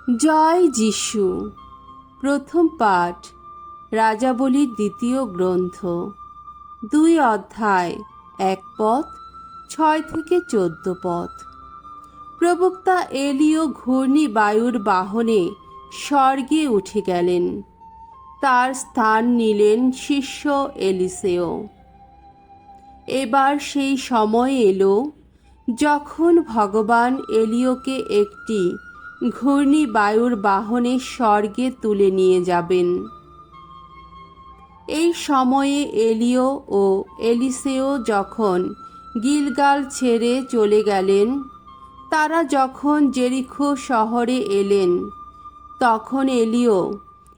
জয় যিশু। প্রথম পাঠ রাজাবলীর দ্বিতীয় গ্রন্থ, 2 অধ্যায়, 1 পদ, 6 থেকে 14 পদ। প্রবক্তা এলিও ঘূর্ণিবায়ুর বাহনে স্বর্গে উঠে গেলেন। তার স্থান নিলেন শিষ্য এলিসেয়। এবার সেই সময় এলো যখন ভগবান এলিওকে একটি ঘূর্ণিবায়ুর বাহনে স্বর্গে তুলে নিয়ে যাবেন। এই সময়ে এলিও ও এলিসেয় যখন গিলগাল ছেড়ে চলে গেলেন, তারা যখন জেরিকো শহরে এলেন, তখন এলিও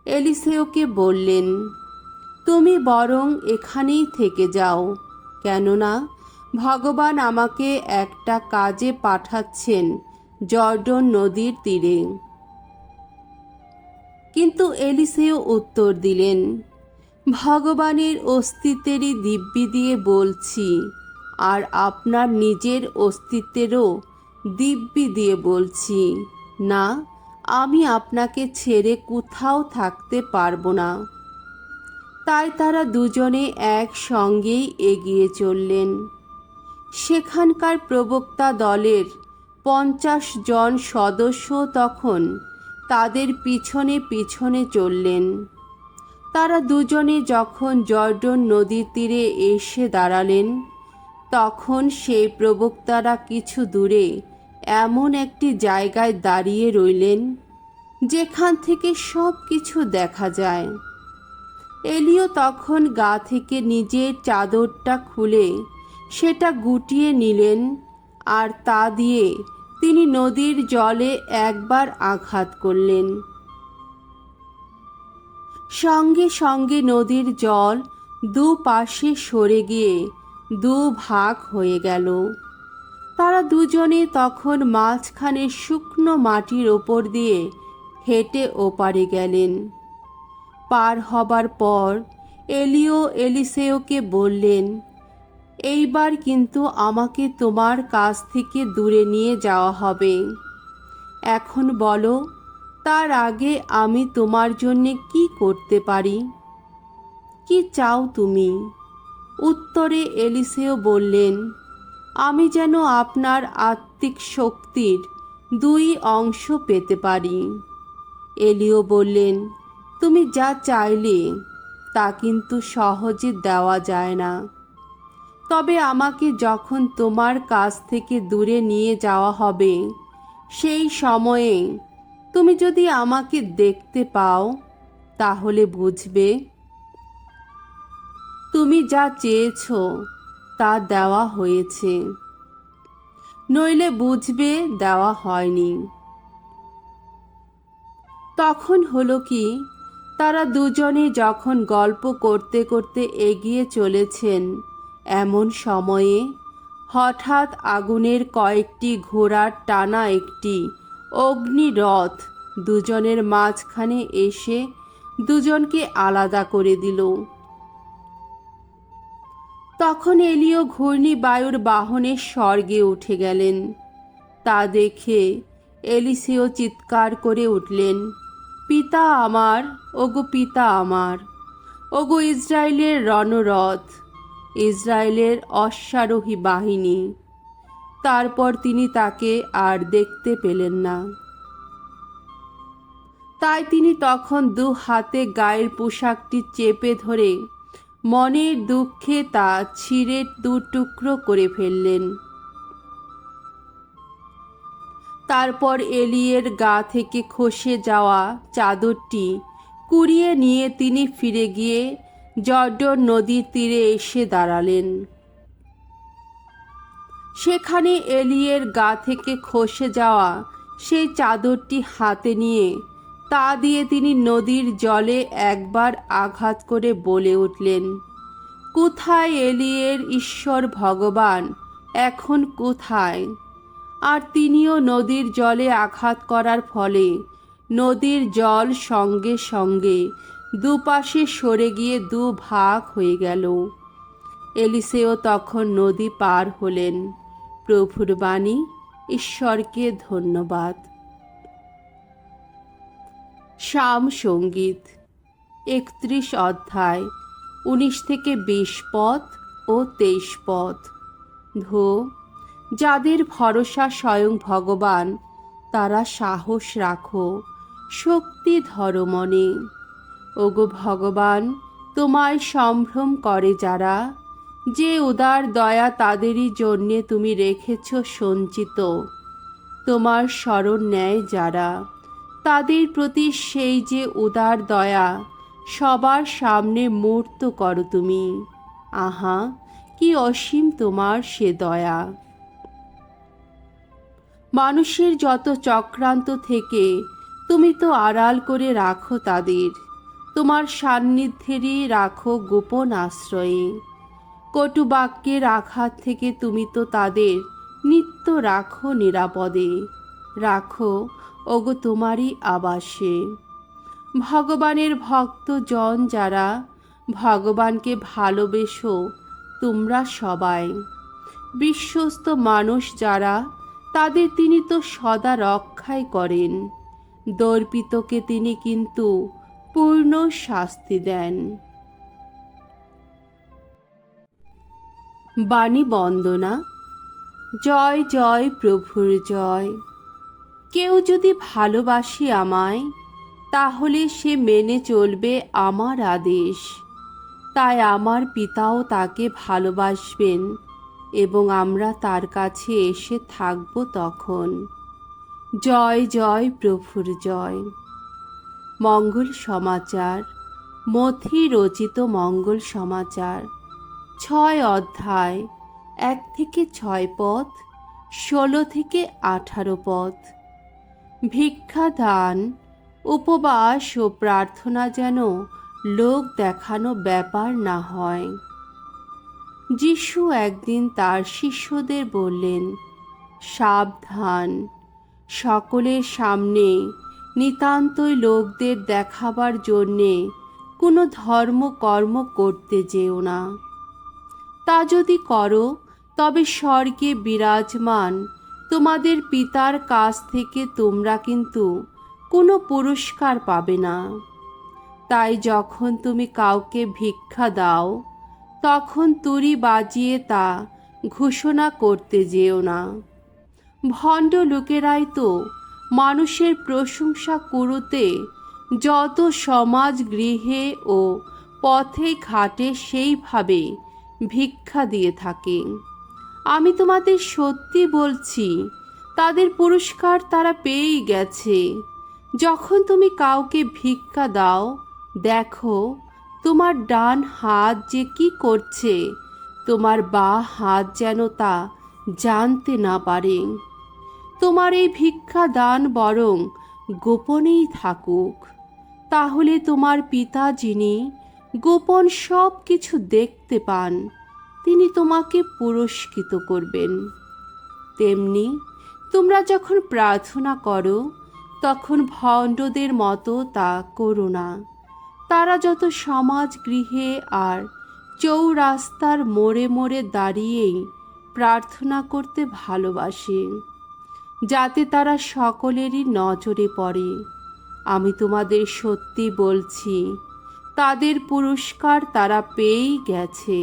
এলিসেয়কে বললেন, তুমি বরং এখানেই থেকে যাও, কেননা ভগবান আমাকে একটা কাজে পাঠাচ্ছেন জর্ডন নদীর তীরে। কিন্তু এলিসেয় উত্তর দিলেন, ভগবানের অস্তিত্বেরই দিব্যি দিয়ে বলছি, আর আপনার নিজের অস্তিত্বেরও দিব্যি দিয়ে বলছি, না, আমি আপনাকে ছেড়ে কোথাও থাকতে পারবো না। তাই তারা দুজনে একসঙ্গেই এগিয়ে চললেন। সেখানকার প্রবক্তা দলের 50 জন সদস্য তখন তাদের পিছনে পিছনে চললেন। তারা দুজনে যখন জর্ডন নদীর তীরে এসে দাঁড়ালেন, তখন সেই প্রবক্তারা কিছু দূরে এমন একটি জায়গায় দাঁড়িয়ে রইলেন যেখান থেকে সব কিছু দেখা যায়। এলিও তখন গা থেকে নিজের চাদরটা খুলে সেটা গুটিয়ে নিলেন, আর তা দিয়ে তিনি নদীর জলে একবার আঘাত করলেন। সঙ্গে সঙ্গে নদীর জল দুপাশে সরে গিয়ে দুভাগ হয়ে গেল। তারা দুজনে তখন মাঝখানে শুকনো মাটির ওপর দিয়ে হেঁটে ওপারে গেলেন। পার হবার পর এলিও এলিসেয়কে বললেন, এইবার কিন্তু আমাকে তোমার কাছ থেকে দূরে নিয়ে যাওয়া হবে। এখন বলো, তার আগে আমি তোমার জন্যে কি করতে পারি? কি চাও তুমি? উত্তরে এলিসেয় বললেন, আমি যেন আপনার আত্মিক শক্তির 2 অংশ পেতে পারি। এলিও বললেন, তুমি যা চাইলে তা কিন্তু সহজে দেওয়া যায় না। তবে আমাকে যখন তোমার কাছ থেকে দূরে নিয়ে যাওয়া হবে, সেই সময়ে তুমি যদি আমাকে দেখতে পাও, তাহলে বুঝবে তুমি যা চেয়েছ তা দেওয়া হয়েছে, নইলে বুঝবে দেওয়া হয়নি। তখন হলো কি, তারা দুজনে যখন গল্প করতে করতে এগিয়ে চলেছেন, এমন সময়ে হঠাৎ আগুনের কয়েকটি ঘোড়ার টানা একটি অগ্নিরথ দুজনের মাঝখানে এসে দুজনকে আলাদা করে দিল। তখন এলিও ঘূর্ণিবায়ুর বাহনে স্বর্গে উঠে গেলেন। তা দেখে এলিসেয় চিৎকার করে উঠলেন, পিতা আমার, ওগো পিতা আমার, ওগো ইসরায়েলের রণরথ, ইসরায়েলের অশ্বারোহী বাহিনী। তারপর তিনি তাকে আর দেখতে পেলেন না। তাই তিনি তখন 2 হাতে গায়ের পোশাকটি চেপে ধরে মনের দুঃখে তা ছিঁড়ে 2 টুকরো করে ফেললেন। তারপর এলিয়ের গা থেকে খসে যাওয়া চাদরটি কুড়িয়ে নিয়ে তিনি ফিরে গিয়ে জর্ডন নদীর তীরে এসে দাঁড়ালেন। সেখানে এলিয়ের গা থেকে খসে যাওয়া সেই চাদরটি হাতে নিয়ে তা দিয়ে তিনি নদীর জলে একবার আঘাত করে বলে উঠলেন, কোথায় এলিয়ের ঈশ্বর ভগবান, এখন কোথায়? আর তিনিও নদীর জলে আঘাত করার ফলে নদীর জল সঙ্গে সঙ্গে দুপাশে সরে গিয়ে 2 ভাগ হয়ে গেল। এলিসেয় তখন নদী পার হলেন। প্রভুর বাণী। ঈশ্বরকে ধন্যবাদ। সাম সঙ্গীত 31 অধ্যায় 19 থেকে 20 পদ ও 23 পদ। ধো, যাদের ভরসা স্বয়ং ভগবান, তারা সাহস রাখো, শক্তি ধরো মনে। ওগো ভগবান, তোমায় সম্ভ্রম করে যারা, যে উদার দয়া তাদেরই জন্যে তুমি রেখেছ সঞ্চিত। তোমার শরণ নেয় যারা, তাদের প্রতি সেই যে উদার দয়া সবার সামনে মূর্ত করো তুমি। আহা, কি অসীম তোমার সে দয়া! মানুষের যত চক্রান্ত থেকে তুমি তো আড়াল করে রাখো তাদের, তোমার সান্নিধ্যেরই রাখো গোপন আশ্রয়ে। কটু বাক্যের আঘাত থেকে তুমি তো তাদের নিত্য রাখো নিরাপদে, রাখো ওগো তোমারই আবাসে। ভগবানের ভক্ত জন যারা, ভগবানকে ভালোবেসো তোমরা সবাই। বিশ্বস্ত মানুষ যারা, তাদের তিনি তো সদা রক্ষাই করেন। দর্পিতকে তিনি কিন্তু পূর্ণ শাস্তি দেন। বাণী বন্দনা। জয় জয় প্রভুর জয়। কেউ যদি ভালোবাসে আমায়, তাহলে সে মেনে চলবে আমার আদেশ। তাই আমার পিতাও তাকে ভালোবাসবেন এবং আমরা তার কাছে এসে থাকব তখন। জয় জয় প্রভুর জয়। মঙ্গল সমাচার। মথি রচিত মঙ্গল সমাচার 6 অধ্যায় 1 থেকে 6 পদ, 16 থেকে 18 পদ। ভিক্ষা দান, উপবাস ও প্রার্থনা যেন লোক দেখানো ব্যাপার না হয়। যিশু একদিন তার শিষ্যদের বললেন, সাবধান, সকলের সামনে নিতান্তই লোকদের দেখাবার জন্যে কোনো ধর্মকর্ম করতে যেও না। তা যদি করো, তবে স্বর্গে বিরাজমান তোমাদের পিতার কাছ থেকে তোমরা কিন্তু কোনো পুরস্কার পাবে না। তাই যখন তুমি কাউকে ভিক্ষা দাও, তখন তুড়ি বাজিয়ে তা ঘোষণা করতে যেও না। ভণ্ড লোকেরাই তো মানুষের প্রশংসা করতে যত সমাজ গৃহে ও পথে ঘাটে সেইভাবে ভিক্ষা দিয়ে থাকে। আমি তোমাদের সত্যি বলছি, তাদের পুরস্কার তারা পেয়েই গেছে। যখন তুমি কাউকে ভিক্ষা দাও, দেখো তোমার ডান হাত যে কি করছে, তোমার বাঁ হাত যেন তা জানতে না পারে। তোমার এই ভিক্ষা দান বরং গোপনেই থাকুক, তাহলে তোমার পিতা যিনি গোপন সব কিছু দেখতে পান, তিনি তোমাকে পুরস্কৃত করবেন। তেমনি তোমরা যখন প্রার্থনা করো, তখন ভণ্ডদের মতো তা করো না। তারা যত সমাজ গৃহে আর চৌরাস্তার মোড়ে মোড়ে দাঁড়িয়েই প্রার্থনা করতে ভালোবাসে, যাতে তারা সকলেরই নজরে পড়ে। আমি তোমাদের সত্যি বলছি, তাদের পুরস্কার তারা পেয়েই গেছে।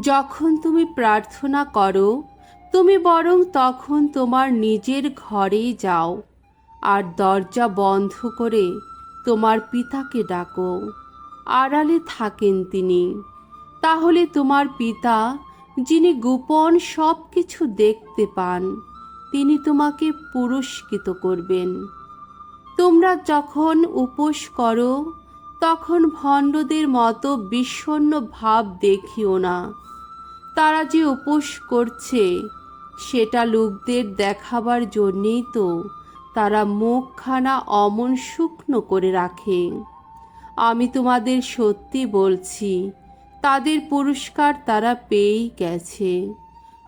যখন তুমি প্রার্থনা করো, তুমি বরং তখন তোমার নিজের ঘরেই যাও আর দরজা বন্ধ করে তোমার পিতাকে ডাকো। আড়ালে থাকেন তিনি। তাহলে তোমার পিতা, যিনি গোপন সব কিছু দেখতে পান, তিনি তোমাকে পুরস্কৃত করবেন। তোমরা যখন উপোস করো, তখন ভণ্ডদের মতো বিষণ্ণ ভাব দেখিও না। তারা যে উপোস করছে, সেটা লোকদের দেখাবার জন্যেই তো তারা মুখখানা অমন শুকনো করে রাখে। আমি তোমাদের সত্যি বলছি, তাদের পুরস্কার তারা পেয়েই গেছে।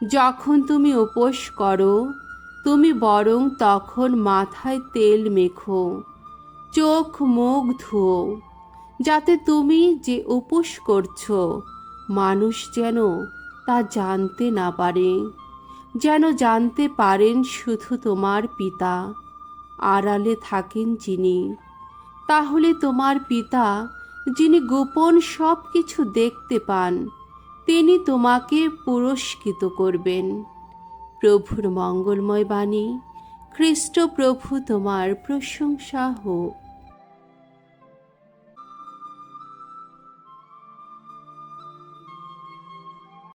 যখন তুমি উপোস করো, তুমি বরং তখন মাথায় তেল মেখো, চোখ মুখ ধুও, যাতে তুমি যে উপোস করছো মানুষ যেন তা জানতে না পারে, যেন জানতে পারেন শুধু তোমার পিতা। আড়ালে থাকেন যিনি, তাহলে তোমার পিতা যিনি গোপন সব কিছু দেখতে পান, তিনি তোমাকে পুরস্কৃত করবেন। প্রভুর মঙ্গলময় বাণী। খ্রিস্ট প্রভু তোমার প্রশংসা হোক।